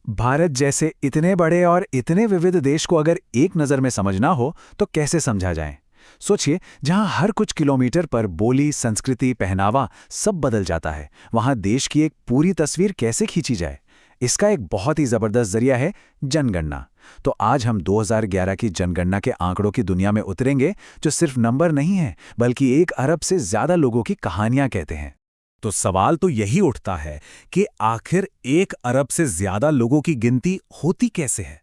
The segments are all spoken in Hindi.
भारत जैसे इतने बड़े और इतने विविध देश को अगर एक नज़र में समझना हो तो कैसे समझा जाए। सोचिए, जहां हर कुछ किलोमीटर पर बोली, संस्कृति, पहनावा सब बदल जाता है, वहां देश की एक पूरी तस्वीर कैसे खींची जाए। इसका एक बहुत ही जबरदस्त जरिया है जनगणना। तो आज हम 2011 की जनगणना के आंकड़ों की दुनिया में उतरेंगे, जो सिर्फ नंबर नहीं है बल्कि 1 अरब से ज्यादा लोगों की कहानियां कहते हैं। तो सवाल तो यही उठता है कि आखिर 1 अरब से ज्यादा लोगों की गिनती होती कैसे है।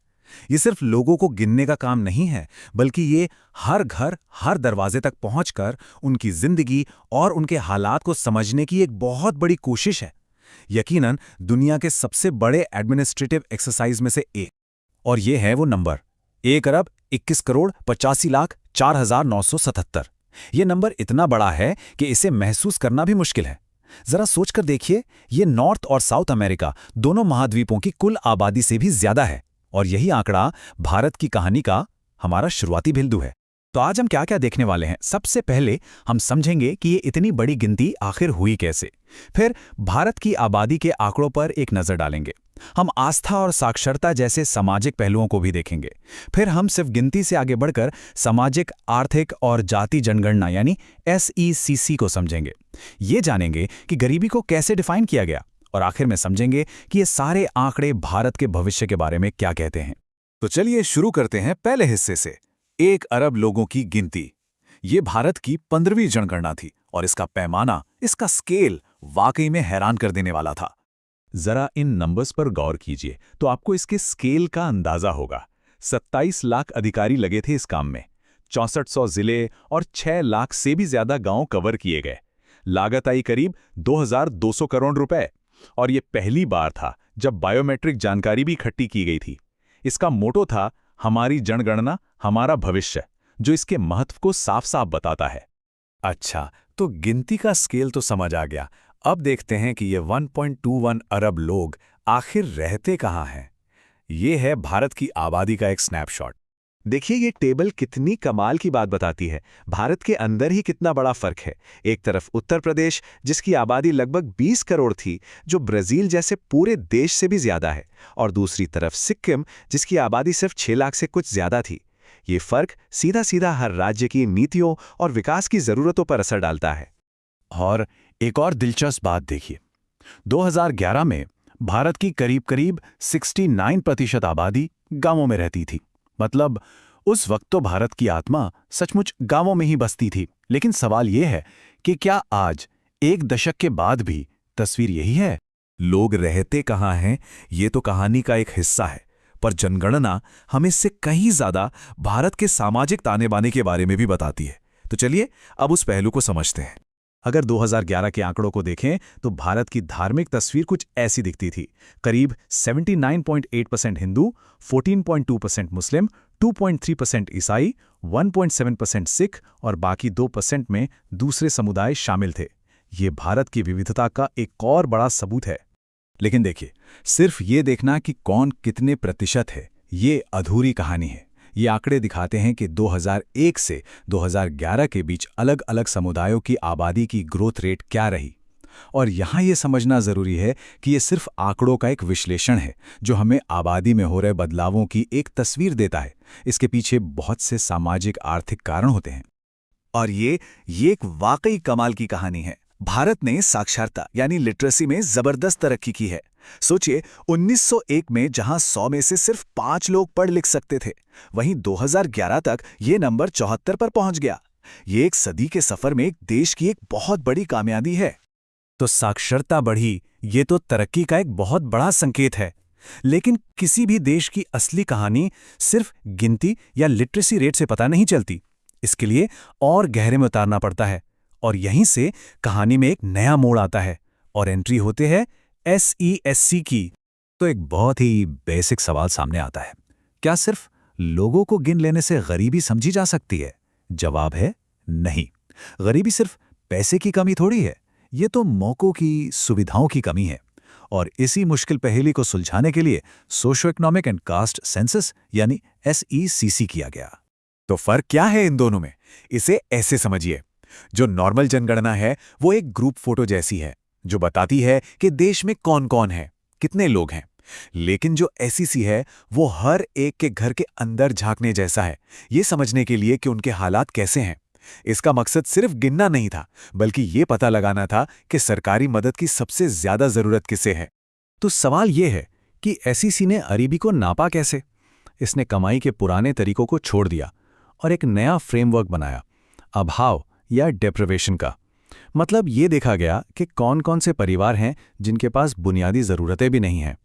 ये सिर्फ लोगों को गिनने का काम नहीं है, बल्कि ये हर घर, हर दरवाजे तक पहुंचकर उनकी जिंदगी और उनके हालात को समझने की एक बहुत बड़ी कोशिश है। यकीनन दुनिया के सबसे बड़े एडमिनिस्ट्रेटिव एक्सरसाइज में से एक। और ये है वो नंबर 1 अरब 21 करोड़ 85 लाख 4,977। ये नंबर इतना बड़ा है कि इसे महसूस करना भी मुश्किल है। जरा सोचकर देखिए, ये नॉर्थ और साउथ अमेरिका दोनों महाद्वीपों की कुल आबादी से भी ज्यादा है। और यही आंकड़ा भारत की कहानी का हमारा शुरुआती बिंदु है। तो आज हम क्या क्या देखने वाले हैं। सबसे पहले हम समझेंगे कि ये इतनी बड़ी गिनती आखिर हुई कैसे। फिर भारत की आबादी के आंकड़ों पर एक नजर डालेंगे। हम आस्था और साक्षरता जैसे सामाजिक पहलुओं को भी देखेंगे। फिर हम सिर्फ गिनती से आगे बढ़कर सामाजिक, आर्थिक और जाति जनगणना यानी SECC को समझेंगे। ये जानेंगे कि गरीबी को कैसे डिफाइन किया गया। और आखिर में समझेंगे कि ये सारे आंकड़े भारत के भविष्य के बारे में क्या कहते हैं। तो चलिए शुरू करते हैं पहले हिस्से से। 1 अरब लोगों की गिनती। ये भारत की 15वीं जनगणना थी और इसका पैमाना, इसका स्केल वाकई में हैरान कर देने वाला था। जरा इन नंबर्स पर गौर कीजिए तो आपको इसके स्केल का अंदाजा होगा। 27 लाख अधिकारी लगे थे इस काम में। 6400 जिले और 6 लाख से भी ज्यादा गांव कवर किए गए। लागत आई करीब 2200 करोड़ रुपए। और ये पहली बार था जब बायोमेट्रिक जानकारी भी इकट्ठी की गई थी। इसका मोटो था, हमारी जनगणना हमारा भविष्य, जो इसके महत्व को साफ साफ बताता है। अच्छा, तो गिनती का स्केल तो समझ आ गया। अब देखते हैं कि ये 1.21 अरब लोग आखिर रहते कहाँ हैं। ये है भारत की आबादी का एक स्नैपशॉट। देखिए, ये टेबल कितनी कमाल की बात बताती है। भारत के अंदर ही कितना बड़ा फर्क है। एक तरफ उत्तर प्रदेश, जिसकी आबादी लगभग 20 करोड़ थी, जो ब्राजील जैसे पूरे देश से भी ज्यादा है, और दूसरी तरफ सिक्किम, जिसकी आबादी सिर्फ 6 लाख से कुछ ज्यादा थी। ये फर्क सीधा सीधा हर राज्य की नीतियों और विकास की जरूरतों पर असर डालता है। और एक और दिलचस्प बात देखिए, 2011 में भारत की करीब करीब 69% आबादी गांवों में रहती थी। मतलब उस वक्त तो भारत की आत्मा सचमुच गांवों में ही बसती थी। लेकिन सवाल यह है कि क्या आज, एक दशक के बाद भी तस्वीर यही है? लोग रहते कहाँ हैं, ये तो कहानी का एक हिस्सा है, पर जनगणना हमें इससे कहीं ज्यादा भारत के सामाजिक ताने बाने के बारे में भी बताती है। तो चलिए अब उस पहलू को समझते हैं। अगर 2011 के आंकड़ों को देखें तो भारत की धार्मिक तस्वीर कुछ ऐसी दिखती थी। करीब 79.8% हिंदू, 14.2% मुस्लिम, 2.3% ईसाई, 1.7% सिख और बाकी 2% में दूसरे समुदाय शामिल थे। ये भारत की विविधता का एक और बड़ा सबूत है। लेकिन देखिए, सिर्फ ये देखना कि कौन कितने प्रतिशत है, ये अधूरी कहानी है। ये आंकड़े दिखाते हैं कि 2001 से 2011 के बीच अलग अलग समुदायों की आबादी की ग्रोथ रेट क्या रही। और यहाँ ये समझना ज़रूरी है कि ये सिर्फ आंकड़ों का एक विश्लेषण है, जो हमें आबादी में हो रहे बदलावों की एक तस्वीर देता है। इसके पीछे बहुत से सामाजिक आर्थिक कारण होते हैं। और ये एक वाकई कमाल की कहानी है। भारत ने साक्षरता यानी लिटरेसी में जबरदस्त तरक्की की है। सोचिए, 1901 में जहां 100 में से सिर्फ 5 लोग पढ़ लिख सकते थे, वहीं 2011 तक ये नंबर 74 पर पहुंच गया। ये एक सदी के सफर में एक देश की एक बहुत बड़ी कामयाबी है। तो साक्षरता बढ़ी, ये तो तरक्की का एक बहुत बड़ा संकेत है। लेकिन किसी भी देश की असली कहानी सिर्फ गिनती या लिटरेसी रेट से पता नहीं चलती। इसके लिए और गहरे में उतारना पड़ता है। और यहीं से कहानी में एक नया मोड़ आता है और एंट्री होते हैं SESC की। तो एक बहुत ही बेसिक सवाल सामने आता है, क्या सिर्फ लोगों को गिन लेने से गरीबी समझी जा सकती है? जवाब है नहीं। गरीबी सिर्फ पैसे की कमी थोड़ी है, ये तो मौकों की, सुविधाओं की कमी है। और इसी मुश्किल पहेली को सुलझाने के लिए socio economic and caste census यानी SECC किया गया। तो फर्क क्या है इन दोनों में? इसे ऐसे समझिए, जो नॉर्मल जनगणना है वो एक ग्रुप फोटो जैसी है, जो बताती है कि देश में कौन कौन है, कितने लोग हैं, लेकिन जो एसईसी है वो हर एक के घर के अंदर झांकने जैसा है, ये समझने के लिए कि उनके हालात कैसे हैं। इसका मकसद सिर्फ गिनना नहीं था, बल्कि ये पता लगाना था कि सरकारी मदद की सबसे ज्यादा जरूरत किसे है। तो सवाल ये है कि एसईसी ने गरीबी को नापा कैसे? इसने कमाई के पुराने तरीकों को छोड़ दिया और एक नया फ्रेमवर्क बनाया, अभाव या डेप्रिवेशन का। मतलब ये देखा गया कि कौन-कौन से परिवार हैं जिनके पास बुनियादी ज़रूरतें भी नहीं हैं।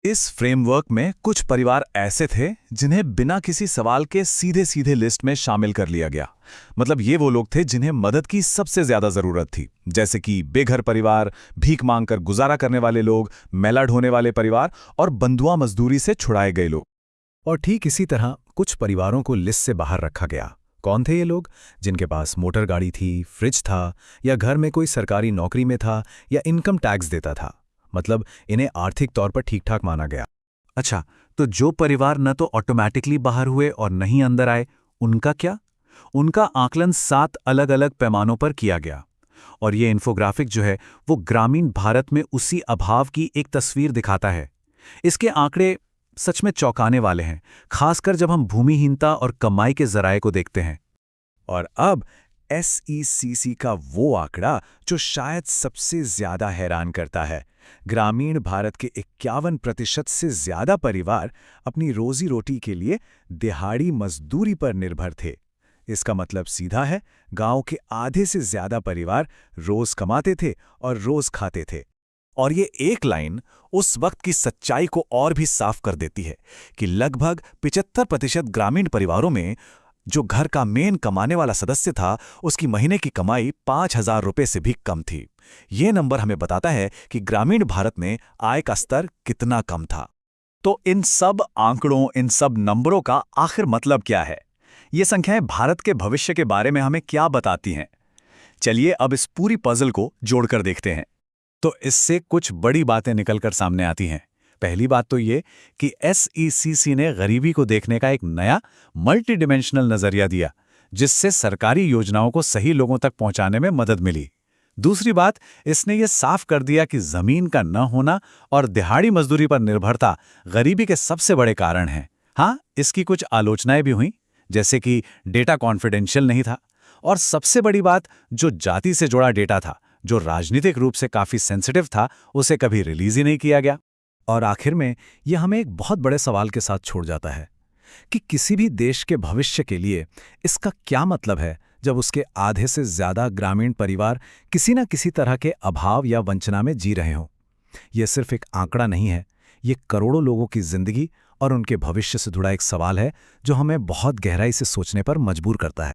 इस फ्रेमवर्क में कुछ परिवार ऐसे थे जिन्हें बिना किसी सवाल के सीधे सीधे लिस्ट में शामिल कर लिया गया। मतलब ये वो लोग थे जिन्हें मदद की सबसे ज्यादा जरूरत थी, जैसे कि बेघर परिवार, भीख मांगकर गुजारा करने वाले लोग, मेला ढोने वाले परिवार और बंधुआ मजदूरी से छुड़ाए गए लोग। और ठीक इसी तरह कुछ परिवारों को लिस्ट से बाहर रखा गया। कौन थे ये लोग? जिनके पास मोटर गाड़ी थी, फ्रिज था, या घर में कोई सरकारी नौकरी में था, या इनकम टैक्स देता था। मतलब इन्हें आर्थिक तौर पर ठीक-ठाक माना गया। अच्छा, तो जो परिवार न तो ऑटोमैटिकली बाहर हुए और नहीं अंदर आए, उनका क्या? उनका आकलन 7 अलग-अलग पैमानों पर किया गया। और ये इन्फोग्राफिक जो है वो ग्रामीण भारत में उसी अभाव की एक तस्वीर दिखाता है। इसके आंकड़े सच में चौंकाने वाले हैं, खासकर जब हम भूमिहीनता और कमाई के जराये को देखते हैं। और अब एसईसीसी का वो आंकड़ा जो शायद सबसे ज्यादा हैरान करता है। ग्रामीण भारत के 51% से ज्यादा परिवार अपनी रोजी रोटी के लिए दिहाड़ी मजदूरी पर निर्भर थे। इसका मतलब सीधा है, गांव के आधे से ज्यादा परिवार रोज कमाते थे और रोज खाते थे। और ये एक लाइन उस वक्त की सच्चाई को और भी साफ कर देती है कि लगभग 75% ग्रामीण परिवारों में जो घर का मेन कमाने वाला सदस्य था, उसकी महीने की कमाई 5,000 रुपए से भी कम थी। ये नंबर हमें बताता है कि ग्रामीण भारत में आय का स्तर कितना कम था। तो इन सब आंकड़ों, इन सब नंबरों का आखिर मतलब क्या है? ये संख्याएं भारत के भविष्य के बारे में हमें क्या बताती हैं? चलिए अब इस पूरी पजल को जोड़कर देखते हैं। तो इससे कुछ बड़ी बातें निकलकर सामने आती हैं। पहली बात तो ये कि एसईसीसी ने गरीबी को देखने का एक नया मल्टी डिमेंशनल नजरिया दिया, जिससे सरकारी योजनाओं को सही लोगों तक पहुंचाने में मदद मिली। दूसरी बात, इसने ये साफ कर दिया कि जमीन का न होना और दिहाड़ी मजदूरी पर निर्भरता गरीबी के सबसे बड़े कारण हैं। हाँ, इसकी कुछ आलोचनाएं भी हुईं, जैसे कि डेटा कॉन्फिडेंशियल नहीं था, और सबसे बड़ी बात, जो जाति से जुड़ा डेटा था, जो राजनीतिक रूप से काफी सेंसिटिव था, उसे कभी रिलीज ही नहीं किया गया। और आखिर में यह हमें एक बहुत बड़े सवाल के साथ छोड़ जाता है कि किसी भी देश के भविष्य के लिए इसका क्या मतलब है जब उसके आधे से ज्यादा ग्रामीण परिवार किसी न किसी तरह के अभाव या वंचना में जी रहे हों। यह सिर्फ एक आंकड़ा नहीं है, ये करोड़ों लोगों की जिंदगी और उनके भविष्य से जुड़ा एक सवाल है जो हमें बहुत गहराई से सोचने पर मजबूर करता है।